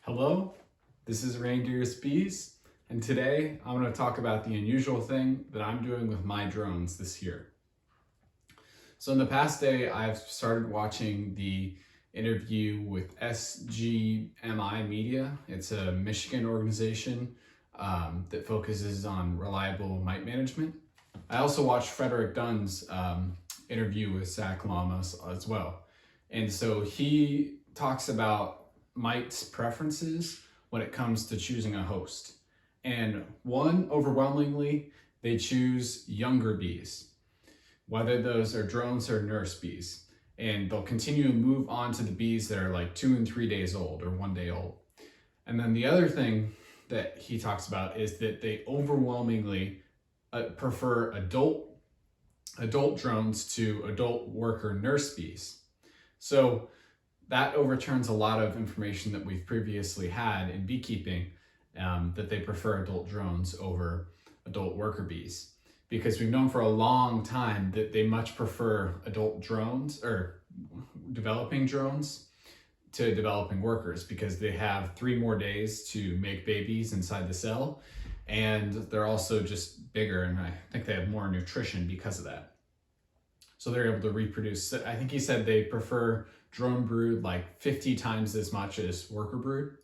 Hello, this is Reindeer's Bees, and today I'm going to talk about the unusual thing that I'm doing with my drones this year. So in the past day, I've started watching the interview with SGMI Media. It's a Michigan organization that focuses on reliable mite management. I also watched Frederick Dunn's interview with Zach Lamas as well. And so he talks about mites' preferences when it comes to choosing a host. And overwhelmingly, they choose younger bees, whether those are drones or nurse bees. And they'll continue to move on to the bees that are like 2 and 3 days old or 1 day old. And then the other thing that he talks about is that they overwhelmingly prefer adult drones to adult worker nurse bees. So that overturns a lot of information that we've previously had in beekeeping, that they prefer adult drones over adult worker bees. Because we've known for a long time that they much prefer adult drones or developing drones to developing workers, because they have 3 more days to make babies inside the cell, and they're also just bigger, and I think they have more nutrition because of that. So they're able to reproduce. I think he said they prefer drone brood like 50 times as much as worker brood.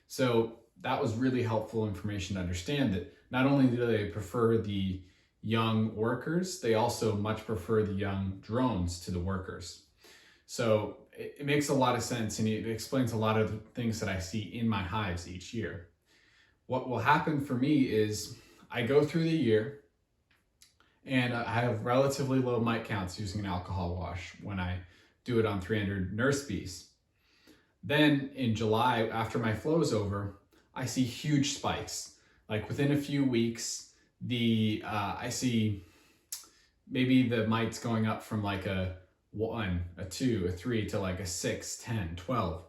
So that was really helpful information to understand that not only do they prefer the young workers, they also much prefer the young drones to the workers. So it makes a lot of sense, and it explains a lot of the things that I see in my hives each year. What will happen for me is I go through the year and I have relatively low mite counts using an alcohol wash when I do it on 300 nurse bees. Then in July, after my flow is over, I see huge spikes. Like within a few weeks, I see maybe the mites going up from like a 1, a 2, a 3 to like a 6, 10, 12,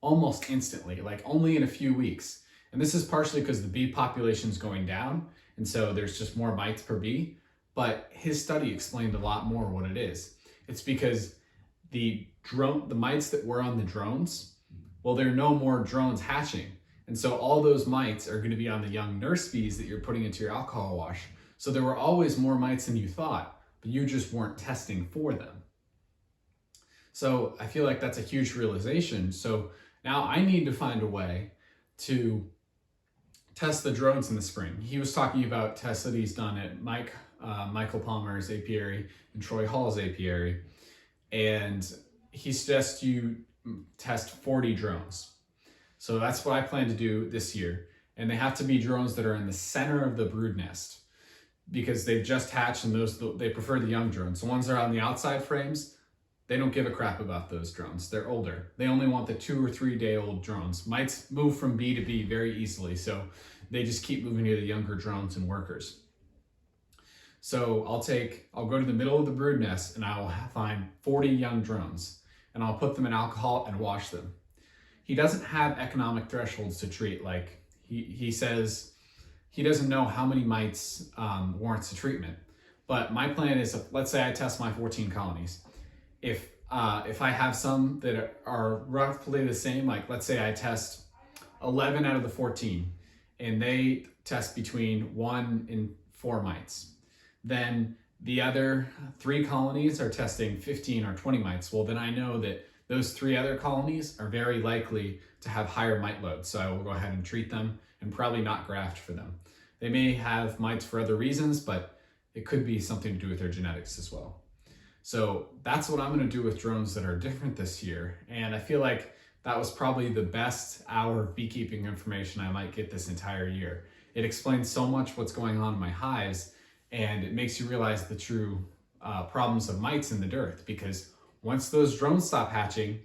almost instantly, like only in a few weeks. And this is partially because the bee population is going down, and so there's just more mites per bee. But his study explained a lot more what it is. It's because the mites that were on the drones, well, there are no more drones hatching. And so all those mites are going to be on the young nurse bees that you're putting into your alcohol wash. So there were always more mites than you thought, but you just weren't testing for them. So I feel like that's a huge realization. So now I need to find a way to test the drones in the spring. He was talking about tests that he's done at Michael Palmer's apiary and Troy Hall's apiary. And he suggests you test 40 drones. So that's what I plan to do this year. And they have to be drones that are in the center of the brood nest, because they've just hatched, and they prefer the young drones. The ones that are on the outside frames, they don't give a crap about those drones. They're older. They only want the 2 or 3 day old drones. Mites move from bee to bee very easily, so they just keep moving to the younger drones and workers. So I'll go to the middle of the brood nest and I'll find 40 young drones, and I'll put them in alcohol and wash them. He doesn't have economic thresholds to treat. Like he says, he doesn't know how many mites warrants a treatment. But my plan is, let's say I test my 14 colonies. If I have some that are roughly the same, like let's say I test 11 out of the 14 and they test between 1 and 4 mites, then the other 3 colonies are testing 15 or 20 mites. Well, then I know that those 3 other colonies are very likely to have higher mite loads. So I will go ahead and treat them and probably not graft for them. They may have mites for other reasons, but it could be something to do with their genetics as well. So that's what I'm going to do with drones that are different this year. And I feel like that was probably the best hour of beekeeping information I might get this entire year. It explains so much what's going on in my hives, and it makes you realize the true problems of mites in the dearth. Because once those drones stop hatching,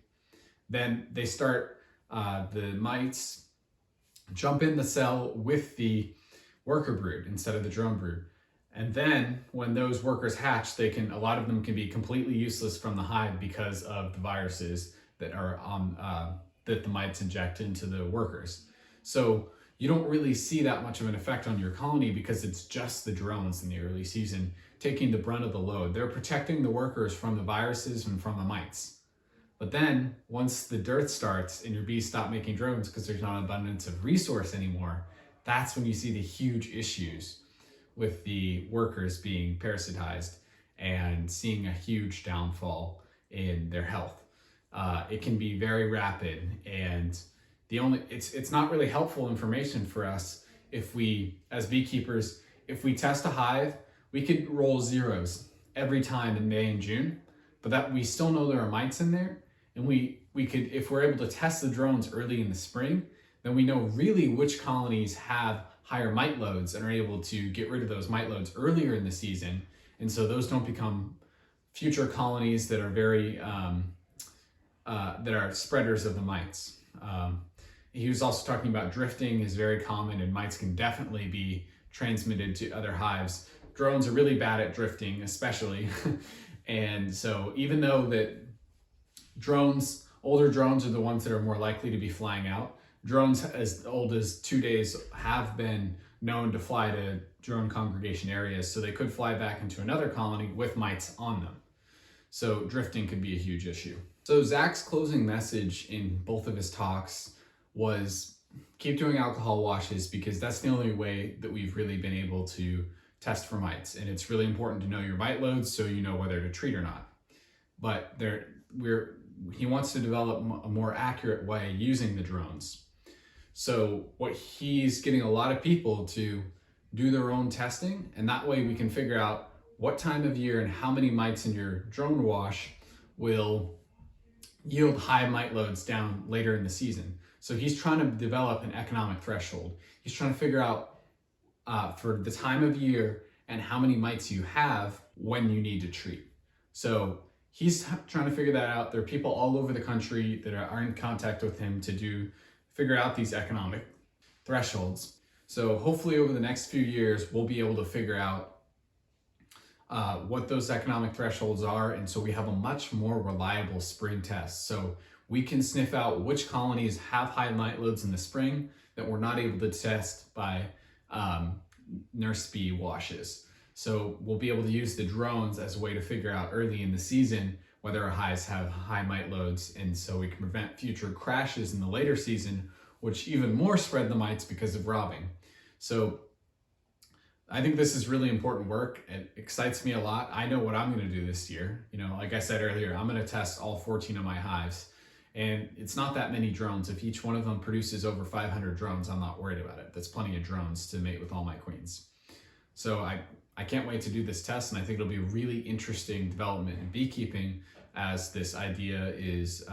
then they start, the mites jump in the cell with the worker brood instead of the drone brood. And then when those workers hatch, a lot of them can be completely useless from the hive because of the viruses that are that the mites inject into the workers. So you don't really see that much of an effect on your colony because it's just the drones in the early season taking the brunt of the load. They're protecting the workers from the viruses and from the mites. But then once the dearth starts and your bees stop making drones because there's not an abundance of resource anymore, that's when you see the huge issues with the workers being parasitized and seeing a huge downfall in their health. It can be very rapid, and it's not really helpful information for us if we, as beekeepers, if we test a hive, we could roll zeros every time in May and June, but that we still know there are mites in there, and we could, if we're able to test the drones early in the spring, then we know really which colonies have higher mite loads and are able to get rid of those mite loads earlier in the season, and so those don't become future colonies that are very that are spreaders of the mites. He was also talking about drifting is very common, and mites can definitely be transmitted to other hives. Drones are really bad at drifting, especially. And so even though that older drones are the ones that are more likely to be flying out, drones as old as 2 days have been known to fly to drone congregation areas, so they could fly back into another colony with mites on them. So drifting could be a huge issue. So Zach's closing message in both of his talks was keep doing alcohol washes, because that's the only way that we've really been able to test for mites. And it's really important to know your mite loads so you know whether to treat or not. But he wants to develop a more accurate way using the drones. So what he's getting a lot of people to do their own testing, and that way we can figure out what time of year and how many mites in your drone wash will yield high mite loads down later in the season. So he's trying to develop an economic threshold. He's trying to figure out for the time of year and how many mites you have when you need to treat. So he's trying to figure that out. There are people all over the country that are in contact with him to figure out these economic thresholds. So hopefully over the next few years, we'll be able to figure out what those economic thresholds are, and so we have a much more reliable spring test. So we can sniff out which colonies have high mite loads in the spring that we're not able to test by nurse bee washes. So we'll be able to use the drones as a way to figure out early in the season whether our hives have high mite loads, and so we can prevent future crashes in the later season, which even more spread the mites because of robbing. So I think this is really important work. It excites me a lot. I know what I'm going to do this year. Like I said earlier, I'm going to test all 14 of my hives, and it's not that many drones. If each one of them produces over 500 drones, I'm not worried about it. That's plenty of drones to mate with all my queens. So I can't wait to do this test, and I think it'll be a really interesting development in beekeeping as this idea is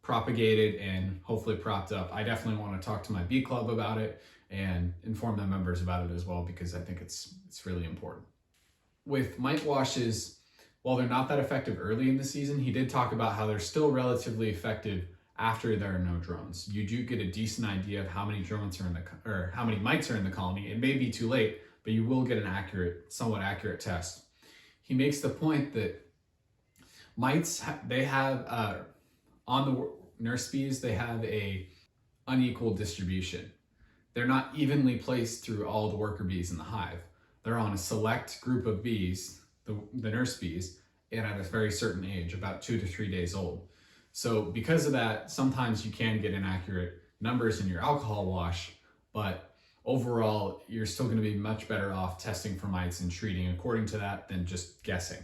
propagated and hopefully propped up. I definitely want to talk to my bee club about it and inform the members about it as well, because I think it's really important. With mite washes, while they're not that effective early in the season, he did talk about how they're still relatively effective after there are no drones. You do get a decent idea of how many drones are or how many mites are in the colony. It may be too late, but you will get an somewhat accurate test. He makes the point that mites, they have on the nurse bees, they have a unequal distribution. They're not evenly placed through all the worker bees in the hive. They're on a select group of bees, the nurse bees, and at a very certain age, about 2 to 3 days old. So because of that, sometimes you can get inaccurate numbers in your alcohol wash, but overall, you're still going to be much better off testing for mites and treating according to that than just guessing.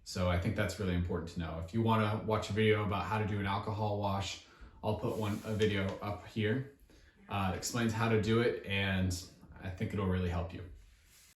So I think that's really important to know. If you want to watch a video about how to do an alcohol wash, I'll put a video up here. Explains how to do it, and I think it'll really help you.